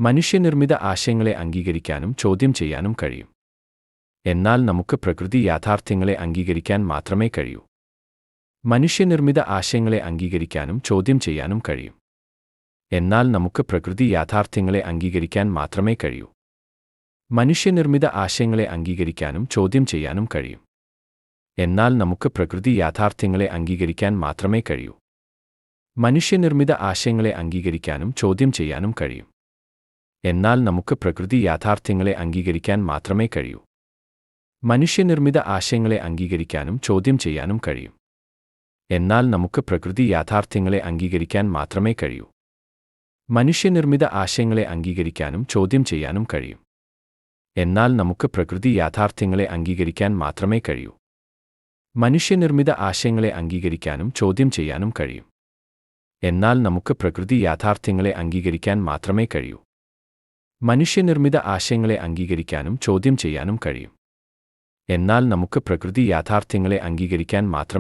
മനുഷ്യനിർമ്മിത ആശയങ്ങളെ അംഗീകരിക്കാനും ചോദ്യം ചെയ്യാനും കഴിയും. എന്നാൽ നമുക്ക് പ്രകൃതി യാഥാർത്ഥ്യങ്ങളെ അംഗീകരിക്കാൻ മാത്രമേ കഴിയൂ. മനുഷ്യനിർമ്മിത ആശയങ്ങളെ അംഗീകരിക്കാനും ചോദ്യം ചെയ്യാനും കഴിയും. എന്നാൽ നമുക്ക് പ്രകൃതി യാഥാർത്ഥ്യങ്ങളെ അംഗീകരിക്കാൻ മാത്രമേ കഴിയൂ. മനുഷ്യനിർമ്മിത ആശയങ്ങളെ അംഗീകരിക്കാനും ചോദ്യം ചെയ്യാനും കഴിയും. എന്നാൽ നമുക്ക് പ്രകൃതി യാഥാർത്ഥ്യങ്ങളെ അംഗീകരിക്കാൻ മാത്രമേ കഴിയൂ. മനുഷ്യനിർമ്മിത ആശയങ്ങളെ അംഗീകരിക്കാനും ചോദ്യം ചെയ്യാനും കഴിയും. എന്നാൽ നമുക്ക് പ്രകൃതി യാഥാർത്ഥ്യങ്ങളെ അംഗീകരിക്കാൻ മാത്രമേ കഴിയൂ. മനുഷ്യനിർമ്മിത ആശയങ്ങളെ അംഗീകരിക്കാനും ചോദ്യം ചെയ്യാനും കഴിയും. എന്നാൽ നമുക്ക് പ്രകൃതി യാഥാർത്ഥ്യങ്ങളെ അംഗീകരിക്കാൻ മാത്രമേ കഴിയൂ. മനുഷ്യനിർമ്മിത ആശയങ്ങളെ അംഗീകരിക്കാനും ചോദ്യം ചെയ്യാനും കഴിയും. എന്നാൽ നമുക്ക് പ്രകൃതി യാഥാർത്ഥ്യങ്ങളെ അംഗീകരിക്കാൻ മാത്രമേ കഴിയൂ. മനുഷ്യനിർമ്മിത ആശയങ്ങളെ അംഗീകരിക്കാനും ചോദ്യം ചെയ്യാനും കഴിയും. എന്നാൽ നമുക്ക് പ്രകൃതി യാഥാർത്ഥ്യങ്ങളെ അംഗീകരിക്കാൻ മാത്രമേ കഴിയൂ. മനുഷ്യനിർമ്മിത ആശയങ്ങളെ അംഗീകരിക്കാനും ചോദ്യം ചെയ്യാനും കഴിയും. എന്നാൽ നമുക്ക് പ്രകൃതി യാഥാർത്ഥ്യങ്ങളെ അംഗീകരിക്കാൻ മാത്രം